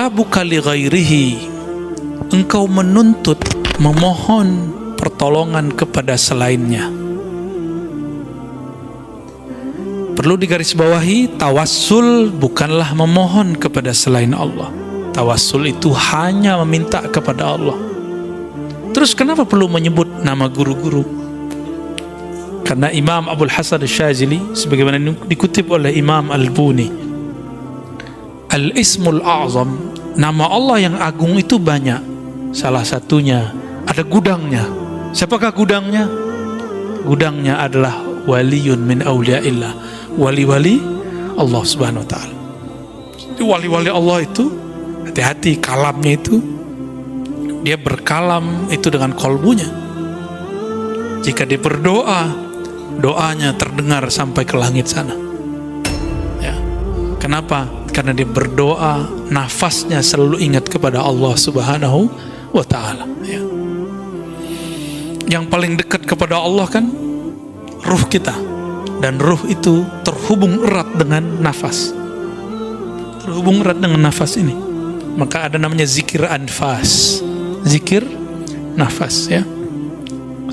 Abuka li ghairihi, engkau menuntut, memohon pertolongan kepada selainnya. Perlu digarisbawahi, tawassul bukanlah memohon kepada selain Allah. Tawassul itu hanya meminta kepada Allah. Terus kenapa perlu menyebut nama guru-guru? Karena Imam Abul Hasan Asy-Syadzili, sebagaimana dikutip oleh Imam Al-Buni, Al-Ismul A'zam, nama Allah yang agung itu banyak. Salah satunya ada gudangnya. Siapakah gudangnya? Gudangnya adalah waliyun min awliyaillah, wali-wali Allah Subhanahu wa ta'ala. Wali-wali Allah itu hati-hati, kalamnya itu dia berkalam itu dengan kolbunya. Jika dia berdoa, doanya terdengar sampai ke langit sana. Ya. Kenapa? Karena dia berdoa, nafasnya selalu ingat kepada Allah Subhanahu wa ta'ala. Ya. Yang paling dekat kepada Allah kan ruh kita, dan ruh itu terhubung erat dengan nafas. Terhubung erat dengan nafas ini. Maka ada namanya zikir anfas, zikir nafas. Ya.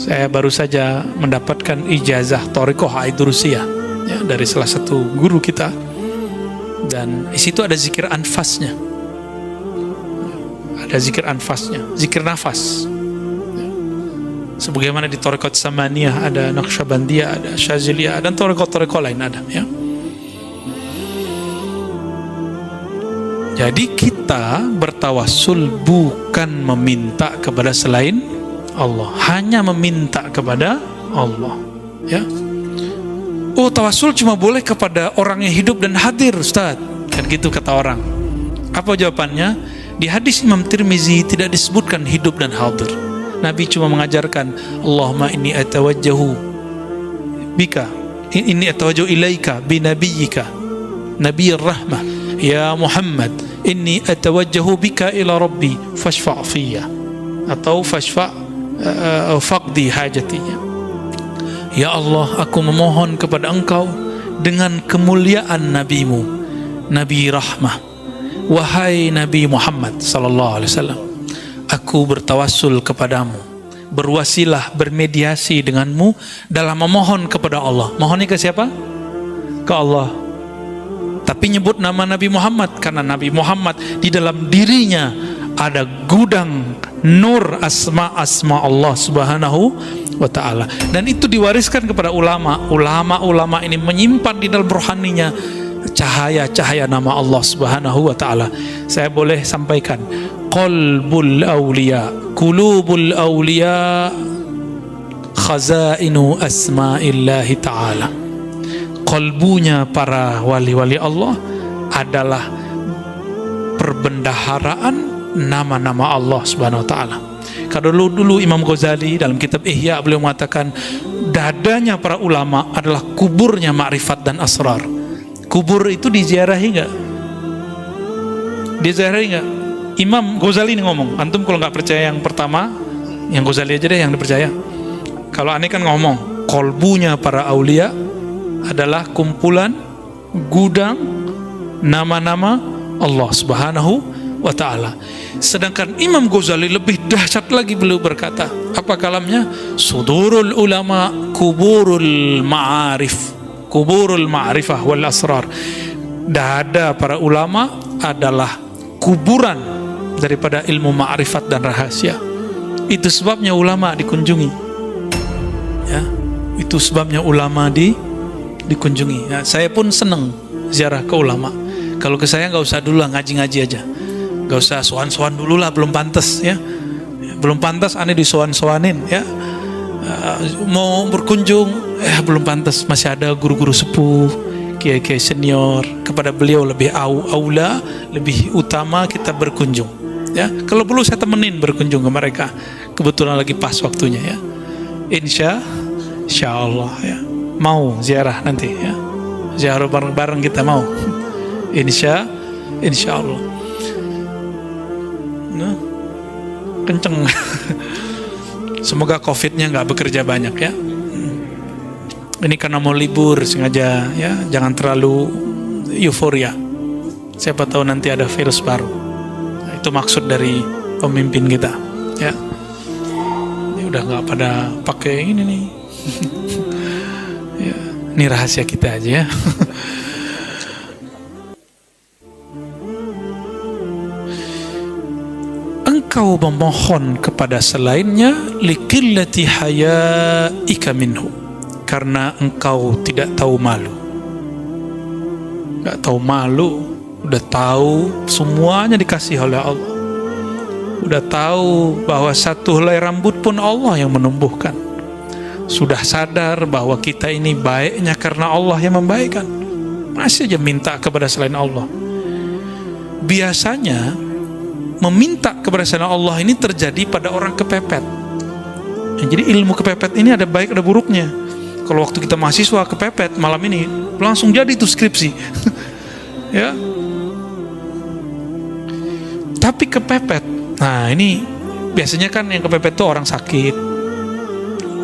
Saya baru saja mendapatkan ijazah Thariqah Aidurusiyah, ya, dari salah satu guru kita, dan di situ ada zikir anfasnya. Ada zikir anfasnya, zikir nafas. Ya. Sebagaimana di Thariqat Samaniyah ada Naqsyabandiyah, ada Syadziliyah, dan thariqat-thariqat lain ada. Ya. Jadi kita bertawassul bukan meminta kepada selain Allah, hanya meminta kepada Allah. Ya. Oh, tawassul cuma boleh kepada orang yang hidup dan hadir, Ustaz. Kan gitu kata orang. Apa jawabannya? Di hadis Imam Tirmizi tidak disebutkan hidup dan hadir. Nabi cuma mengajarkan, Allahumma inni atawajjahu bika, inni atawajjahu ilaika binabiyyika nabiyyir rahmah ya Muhammad, inni atawajjahu bika ila rabbi fashfa' fiyya, atau fashfa' faqdi hajatinya. Ya Allah, aku memohon kepada engkau dengan kemuliaan nabimu, Nabi Rahmah. Wahai Nabi Muhammad sallallahu alaihi wasallam, aku bertawassul kepadamu, berwasilah, bermediasi denganmu dalam memohon kepada Allah. Mohonnya ke siapa? Ke Allah. Tapi nyebut nama Nabi Muhammad karena Nabi Muhammad di dalam dirinya ada gudang nur asma Allah Subhanahu wa ta'ala, dan itu diwariskan kepada ulama. Ulama ini menyimpan di dalam rohaninya cahaya-cahaya nama Allah Subhanahu wa ta'ala. Saya boleh sampaikan, qalbul awliya, qulubul awliya khazainu asma'illahi ta'ala. Qalbunya para wali-wali Allah adalah perbendaharaan nama-nama Allah Subhanahu wa ta'ala. Kalau dulu Imam Ghazali dalam kitab Ihya, beliau mengatakan dadanya para ulama adalah kuburnya ma'rifat dan asrar. Kubur itu diziarahi nggak? Diziarahi nggak? Imam Ghazali ini ngomong. Antum kalau nggak percaya yang pertama, yang Ghazali aja deh yang dipercaya. Kalau aneh kan ngomong, kolbunya para aulia adalah kumpulan gudang nama-nama Allah Subhanahu wa ta'ala. Sedangkan Imam Ghazali lebih dahsyat lagi, beliau berkata, apa kalamnya? Sudurul ulama kuburul ma'arif, kuburul ma'rifah wal asrar. Dada para ulama adalah kuburan daripada ilmu ma'rifat dan rahasia. Itu sebabnya ulama dikunjungi. Ya, itu sebabnya ulama dikunjungi. Ya, saya pun senang ziarah ke ulama. Kalau ke saya nggak usah dulu lah, ngaji-ngaji aja. Nggak usah sowan-sowan dulu lah, belum pantas ya. Belum pantas aneh disowan-sowanin ya. Mau berkunjung belum pantas, masih ada guru-guru sepuh, kiai-kiai senior. Kepada beliau lebih aula, lebih utama kita berkunjung ya. Kalau perlu saya temenin berkunjung ke mereka, kebetulan lagi pas waktunya ya. Insya Allah ya, mau ziarah nanti ya, ziarah bareng-bareng kita mau. Insya Allah. Nah, kenceng. Semoga COVID-nya nggak bekerja banyak ya. Ini karena mau libur sengaja ya, jangan terlalu euforia. Siapa tahu nanti ada virus baru. itu maksud dari pemimpin kita, ya. Ini udah nggak pada pakai ini nih. Ya, ini rahasia kita aja ya. Engkau memohon kepada selainnya liqillati hayaika minhu, karena engkau tidak tahu malu. Nggak tahu malu, udah tahu semuanya dikasih oleh Allah. Udah tahu bahwa satu helai rambut pun Allah yang menumbuhkan. Sudah sadar bahwa kita ini baiknya karena Allah yang membaikkan. Masih aja minta kepada selain Allah. Biasanya meminta kepada selain Allah ini terjadi pada orang kepepet. Jadi ilmu kepepet ini ada baik ada buruknya. Kalau waktu kita mahasiswa kepepet malam ini langsung jadi itu skripsi. Ya. Tapi kepepet, nah ini biasanya kan yang kepepet itu orang sakit.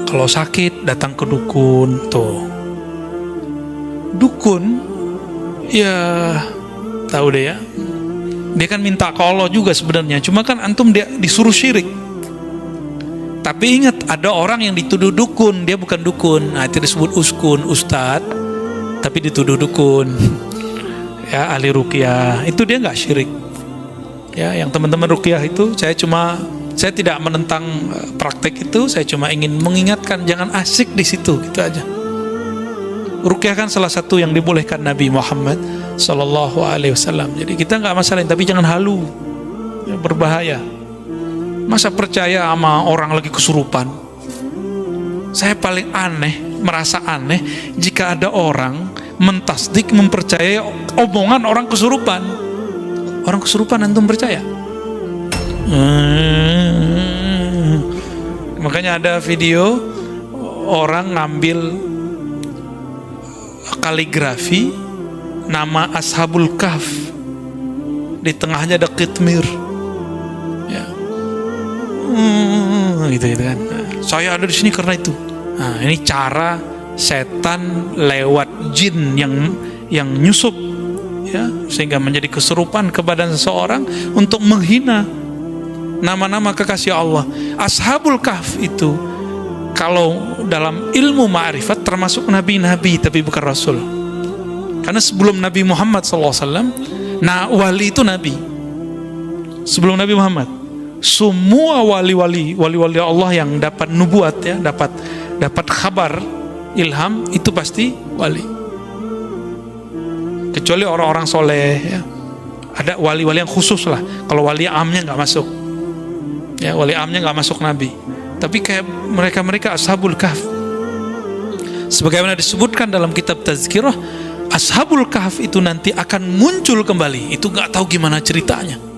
Kalau sakit datang ke dukun tuh. Dukun ya tahu deh ya. Dia kan minta ke Allah juga sebenarnya. Cuma kan antum dia disuruh syirik. Tapi ingat, ada orang yang dituduh dukun, dia bukan dukun. Nah, itu disebut uskun, ustadz, tapi dituduh dukun. Ya, ahli ruqyah. Itu dia nggak syirik. Ya, yang teman-teman ruqyah itu, saya tidak menentang praktek itu, saya cuma ingin mengingatkan jangan asik di situ, gitu aja. Ruqyah kan salah satu yang dibolehkan Nabi Muhammad Sallallahu Alaihi Wasallam. Jadi kita nggak masalahin, tapi jangan halu, ya, berbahaya. Masa percaya sama orang lagi kesurupan? Saya paling merasa aneh jika ada orang mentasdik, mempercayai omongan orang kesurupan. Orang kesurupan antum percaya? Makanya ada video orang ngambil kaligrafi nama Ashabul Kahf, di tengahnya ada kitmir. Gitu kan. Saya ada di sini karena itu. Nah, ini cara setan lewat jin yang nyusup, ya, sehingga menjadi kesurupan ke badan seseorang untuk menghina nama-nama kekasih Allah. Ashabul Kahf itu kalau dalam ilmu ma'rifat termasuk nabi-nabi tapi bukan rasul. Karena sebelum Nabi Muhammad SAW, nah wali itu nabi. Sebelum Nabi Muhammad, semua wali-wali Allah yang dapat nubuat, ya, dapat kabar ilham itu pasti wali, kecuali orang-orang soleh, ya. Ada wali-wali yang khusus lah. Kalau wali amnya nggak masuk, ya, wali amnya nggak masuk nabi. Tapi kayak mereka Ashabul Kahf, sebagaimana disebutkan dalam kitab Tazkirah, Ashabul Kahf itu nanti akan muncul kembali. Itu nggak tahu gimana ceritanya.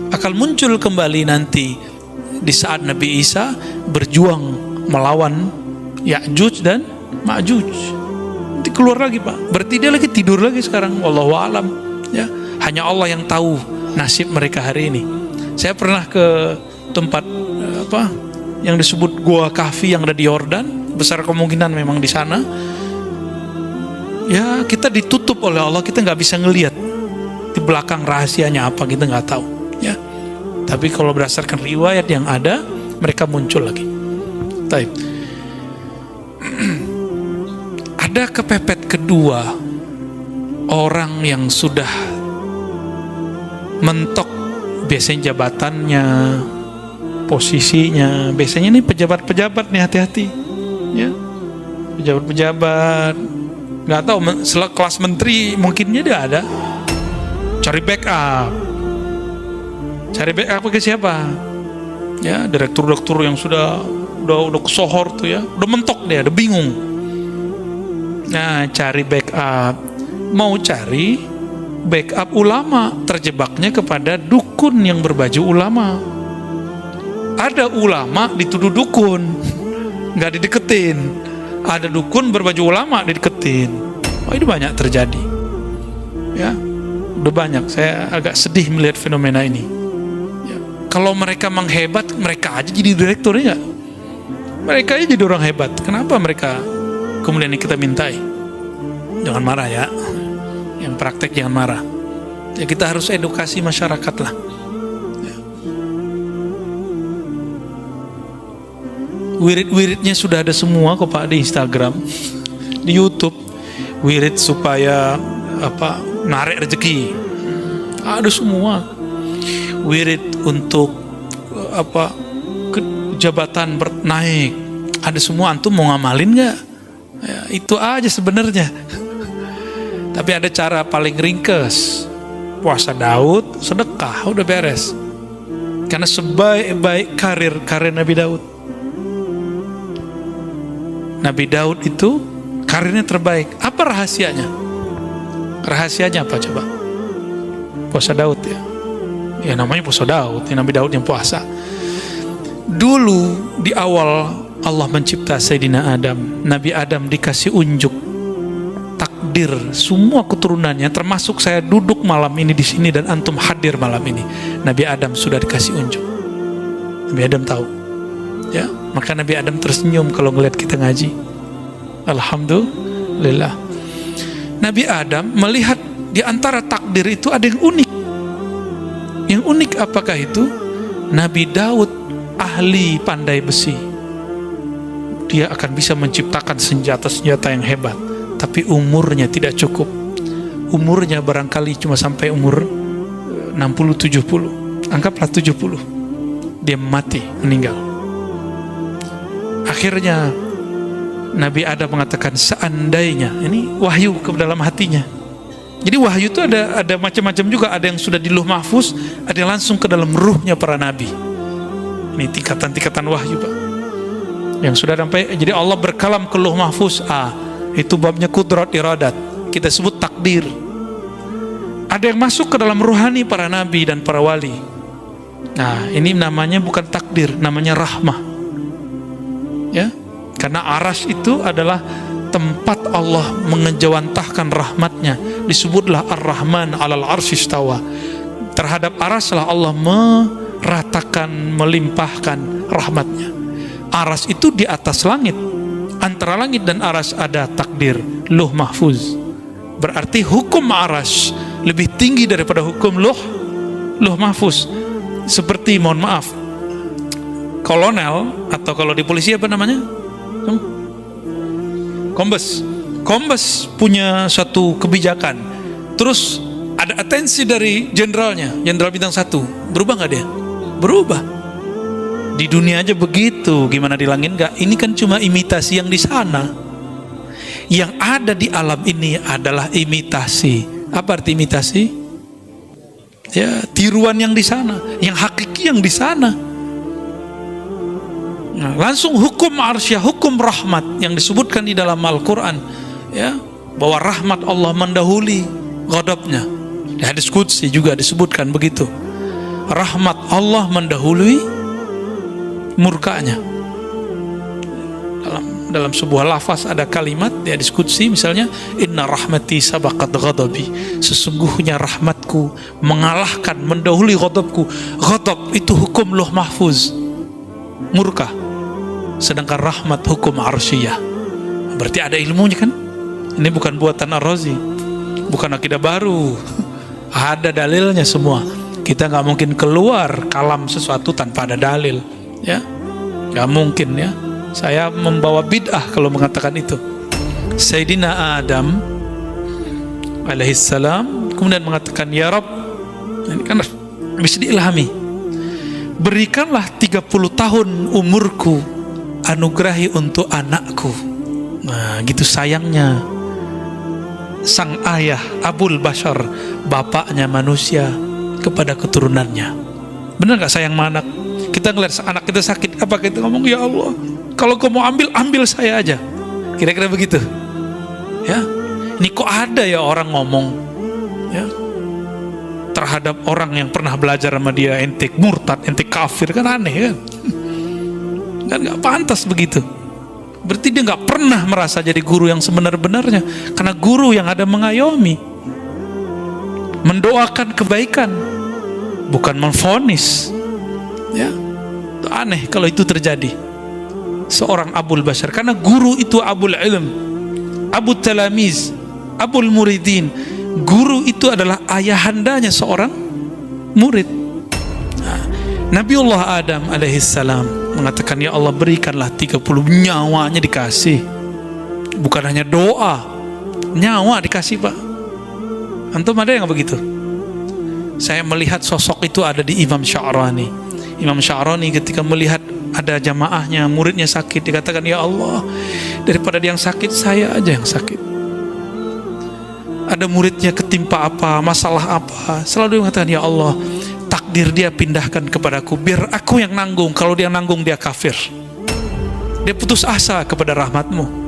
Akan muncul kembali nanti di saat Nabi Isa berjuang melawan Ya'juj dan Ma'juj. Nanti keluar lagi, Pak. Berarti dia lagi tidur lagi sekarang. Wallahu a'lam. Ya, hanya Allah yang tahu nasib mereka hari ini. Saya pernah ke tempat yang disebut Gua Kahfi yang ada di Yordan. Besar kemungkinan memang di sana. Ya, kita ditutup oleh Allah, kita nggak bisa ngelihat di belakang rahasianya apa, kita nggak tahu. Ya, tapi kalau berdasarkan riwayat yang ada, mereka muncul lagi. Taib. Ada kepepet kedua, orang yang sudah mentok biasanya jabatannya, posisinya. Biasanya ini pejabat-pejabat nih, hati-hati, ya, pejabat-pejabat. Nggak tahu, kelas menteri mungkinnya dia ada. Cari backup ke siapa? Ya, direktur-direktur yang sudah kesohor tuh, ya, udah mentok dia, udah bingung. Nah, cari backup, mau cari backup ulama, terjebaknya kepada dukun yang berbaju ulama. Ada ulama dituduh dukun, nggak dideketin. Ada dukun berbaju ulama dideketin. Oh, ini banyak terjadi. Ya, udah banyak. Saya agak sedih melihat fenomena ini. Kalau mereka menghebat, mereka aja jadi direkturnya. Mereka aja jadi orang hebat. Kenapa mereka kemudian kita mintai? Jangan marah, ya. Yang praktek jangan marah. Ya, kita harus edukasi masyarakat lah. Wirid-wiridnya sudah ada semua kok Pak di Instagram, di YouTube. Wirid supaya narik rezeki, ada semua. Wirid untuk jabatan naik, ada semua. Antum mau ngamalin nggak? Ya, itu aja sebenarnya. Tapi ada cara paling ringkes, puasa Daud, sedekah, udah beres. Karena sebaik-baik karir Nabi Daud. Nabi Daud itu karirnya terbaik. Apa rahasianya? Rahasianya apa coba? Puasa Daud ya. Ya namanya puasa Daud, ya Nabi Daud yang puasa. Dulu di awal Allah mencipta Sayyidina Adam, Nabi Adam dikasih unjuk takdir semua keturunannya, termasuk saya duduk malam ini di sini dan antum hadir malam ini. Nabi Adam sudah dikasih unjuk. Nabi Adam tahu. Ya, maka Nabi Adam tersenyum kalau ngelihat kita ngaji. Alhamdulillah. Nabi Adam melihat di antara takdir itu ada yang unik. Yang unik apakah itu? Nabi Daud ahli pandai besi. Dia akan bisa menciptakan senjata-senjata yang hebat. Tapi umurnya tidak cukup. Umurnya barangkali cuma sampai umur 60-70. Anggaplah 70. Dia mati, meninggal. Akhirnya Nabi Adam mengatakan seandainya, ini wahyu ke dalam hatinya. Jadi wahyu itu ada macam-macam juga. Ada yang sudah di Lauh Mahfuz, ada yang langsung ke dalam ruhnya para nabi. Ini tingkatan-tingkatan wahyu Pak, yang sudah sampai. Jadi Allah berkalam ke Lauh Mahfuz. Itu babnya kudrat iradat, kita sebut takdir. Ada yang masuk ke dalam ruhani para nabi dan para wali. Nah ini namanya bukan takdir, namanya rahmah. Ya, karena arsy itu adalah tempat Allah mengejawantahkan rahmatnya. Disebutlah Ar-Rahman 'alal 'arsy istawa. Terhadap arsy lah Allah meratakan, melimpahkan rahmatnya. Arsy itu di atas langit. Antara langit dan arsy ada takdir, Lauh Mahfuz. Berarti hukum arsy lebih tinggi daripada hukum Lauh Mahfuz. Seperti, mohon maaf, kolonel, atau kalau di polisi apa namanya? Kombes punya satu kebijakan. Terus ada atensi dari jenderalnya, jenderal bintang 1. Berubah nggak dia? Berubah. Di dunia aja begitu, gimana di langit nggak? Ini kan cuma imitasi yang di sana. Yang ada di alam ini adalah imitasi. Apa arti imitasi? Ya, tiruan yang di sana, yang hakiki yang di sana. Nah, langsung hukum arsyah, hukum rahmat yang disebutkan di dalam Al-Quran, ya, bahwa rahmat Allah mendahului ghadabnya. Di hadis qudsi juga disebutkan begitu. Rahmat Allah mendahului murkanya. Dalam sebuah lafaz ada kalimat di hadis qudsi, misalnya inna rahmati sabaqat ghadabi, sesungguhnya rahmatku mengalahkan, mendahului ghadabku. Ghadab itu hukum Lauh Mahfuz, murka. Sedangkan rahmat hukum arsyiyah. Berarti ada ilmunya kan? Ini bukan buatan Ar-Razi, bukan akidah baru. Ada dalilnya semua. Kita nggak mungkin keluar kalam sesuatu tanpa ada dalil, ya, nggak mungkin ya. Saya membawa bid'ah kalau mengatakan itu. Sayyidina Adam alaihissalam kemudian mengatakan, ya Rabb, ini kan bisa diilhami, berikanlah 30 tahun umurku, anugerahi untuk anakku. Nah gitu sayangnya sang ayah Abul Bashar, bapaknya manusia, kepada keturunannya. Benar gak sayang sama anak? Kita ngeliat anak kita sakit, apa kita ngomong, ya Allah, kalau kau mau ambil saya aja. Kira-kira begitu. Ya, ini kok ada ya orang ngomong, ya, terhadap orang yang pernah belajar sama dia, ente murtad, ente kafir, kan aneh kan? Kan nggak pantas begitu. Berarti dia nggak pernah merasa jadi guru yang sebenar-benarnya, karena guru yang ada mengayomi, mendoakan kebaikan, bukan memvonis. Ya, itu aneh kalau itu terjadi. Seorang Abul Bashar, karena guru itu Abul Ilm, Abu Talamiz, Abul Muridin. Guru itu adalah ayahandanya seorang murid. Nah, Nabiullah Adam alaihissalam mengatakan, ya Allah berikanlah 30, nyawanya dikasih. Bukan hanya doa, nyawa dikasih Pak. Antum ada yang begitu? Saya melihat sosok itu ada di Imam Sya'rani. Imam Sya'rani ketika melihat ada jamaahnya, muridnya sakit, dikatakan, ya Allah, daripada yang sakit, saya aja yang sakit. Ada muridnya ketimpa apa, masalah apa, selalu mengatakan, ya Allah, takdir dia pindahkan kepadaku, biar aku yang nanggung. Kalau dia nanggung, dia kafir. Dia putus asa kepada rahmatmu.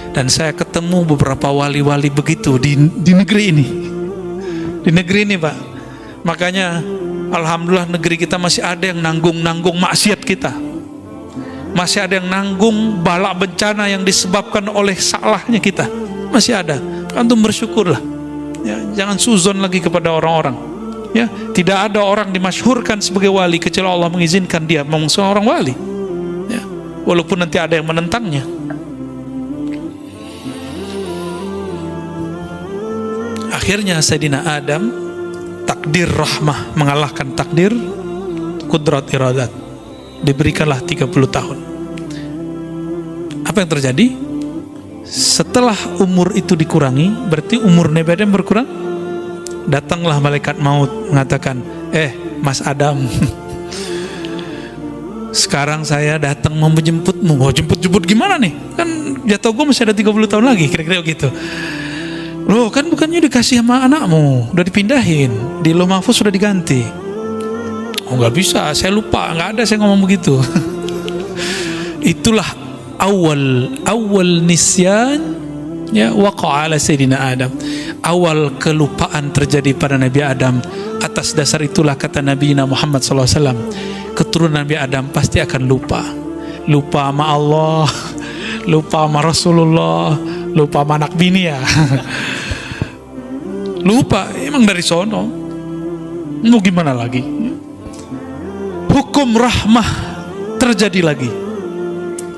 Dan saya ketemu beberapa wali-wali begitu di negeri ini. Di negeri ini Pak. Makanya alhamdulillah negeri kita masih ada yang nanggung maksiat kita. Masih ada yang nanggung bala bencana yang disebabkan oleh salahnya kita. Masih ada. Antum bersyukurlah. Ya, jangan suzon lagi kepada orang-orang. Ya, tidak ada orang dimasyhurkan sebagai wali kecuali Allah mengizinkan dia memang seorang wali. Ya, walaupun nanti ada yang menentangnya. Akhirnya Sayyidina Adam, takdir rahmah mengalahkan takdir kudrat iradat. Diberikanlah 30 tahun. Apa yang terjadi? Setelah umur itu dikurangi, berarti umur Nabi Adam berkurang. Datanglah malaikat maut mengatakan, Mas Adam, sekarang saya datang mau menjemputmu. Oh, jemput gimana nih? Kan jatuh gue masih ada 30 tahun lagi, kira-kira gitu. Loh, kan bukannya dikasih sama anakmu, udah dipindahin, di Lauh Mahfuz sudah diganti. Oh, nggak bisa, saya lupa, nggak ada saya ngomong begitu. Itulah awal nisyan, ya, waqa'a ala Sayyidina Adam. Awal kelupaan terjadi pada Nabi Adam. Atas dasar itulah kata Nabi Muhammad SAW, keturunan Nabi Adam pasti akan lupa. Lupa sama Allah, lupa sama Rasulullah, lupa sama anak bini ya. Lupa, emang dari sono. Mau gimana lagi? Hukum rahmah terjadi lagi.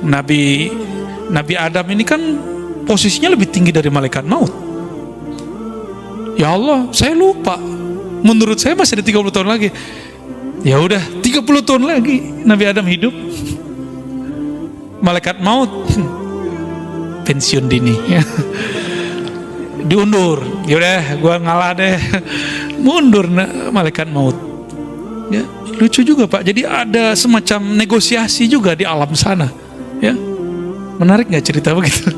Nabi Adam ini kan posisinya lebih tinggi dari malaikat maut. Ya Allah, saya lupa. Menurut saya masih ada 30 tahun lagi. Ya udah, 30 tahun lagi Nabi Adam hidup. Malaikat maut pensiun dini. Diundur. Ya udah, gua ngalah deh. Mundur malaikat maut. Ya, lucu juga Pak. Jadi ada semacam negosiasi juga di alam sana. Ya. Menarik nggak cerita begitu?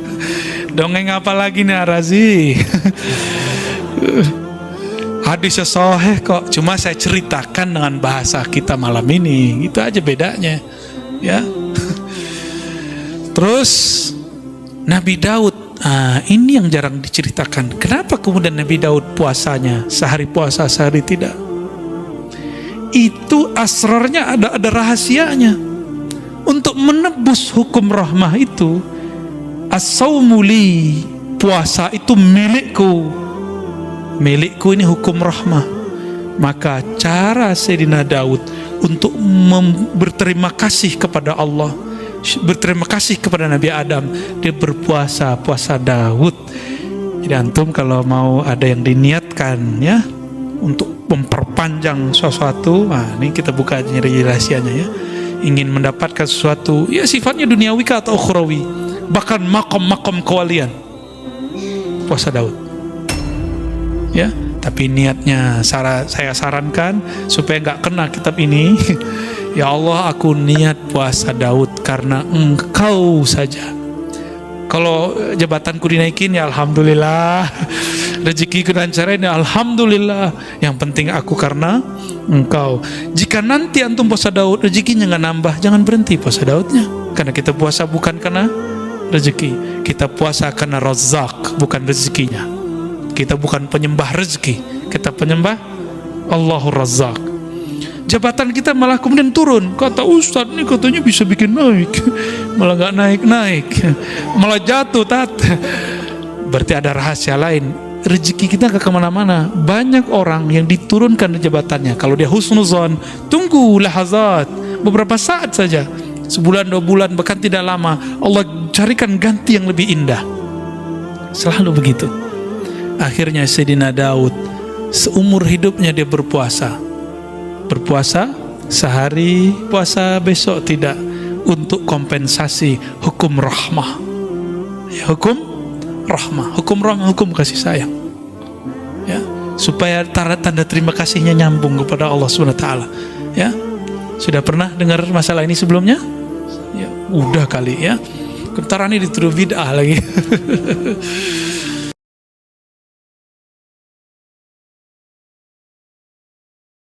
Dongeng apa lagi nih Arazi? Hadisnya sahih kok, cuma saya ceritakan dengan bahasa kita malam ini. Itu aja bedanya. Ya. Terus Nabi Daud, ini yang jarang diceritakan. Kenapa kemudian Nabi Daud puasanya sehari puasa, sehari tidak? Itu asrarnya, ada rahasianya. Untuk menebus hukum rahmah itu, as-sawmu li, puasa itu milikku. Milikku ini hukum rahmah. Maka cara Sayyidina Daud untuk berterima kasih kepada Allah, berterima kasih kepada Nabi Adam, dia berpuasa, puasa Daud. Jadi antum kalau mau ada yang diniatkan ya untuk memperpanjang sesuatu, ini kita buka aja rahasianya ya. Ingin mendapatkan sesuatu ya sifatnya duniawi atau ukhrawi, bahkan makom kewalian, puasa Daud ya. Tapi niatnya saya sarankan supaya nggak kena kitab ini. Ya Allah, aku niat puasa Daud karena Engkau saja. Kalau jabatanku dinaikin ya alhamdulillah, rezekiku lancarin ya alhamdulillah. Yang penting aku karena Engkau. Jika nanti antum puasa Daud rezekinya nggak nambah, jangan berhenti puasa Daudnya. Karena kita puasa bukan karena rezeki, kita puasa karena Razzaq, bukan rezekinya. Kita bukan penyembah rezeki, kita penyembah Allahur Razzaq. Jabatan kita malah kemudian turun. Kata Ustadz ini katanya bisa bikin naik, malah nggak naik, malah jatuh Berarti ada rahasia lain. Rezeki kita gak kemana-mana. Banyak orang yang diturunkan jabatannya, kalau dia husnuzon, tunggu lahazat, beberapa saat saja, sebulan 2 bulan bahkan tidak lama, Allah carikan ganti yang lebih indah. Selalu begitu. Akhirnya Sayyidina Daud seumur hidupnya dia berpuasa sehari puasa, besok tidak, untuk kompensasi hukum rahmah. Ya, hukum rahmah, hukum kasih sayang. Ya, supaya tanda terima kasihnya nyambung kepada Allah SWT. Ya, sudah pernah dengar masalah ini sebelumnya? Ya, udah kali ya. Bentar ini dituduh bid'ah lagi.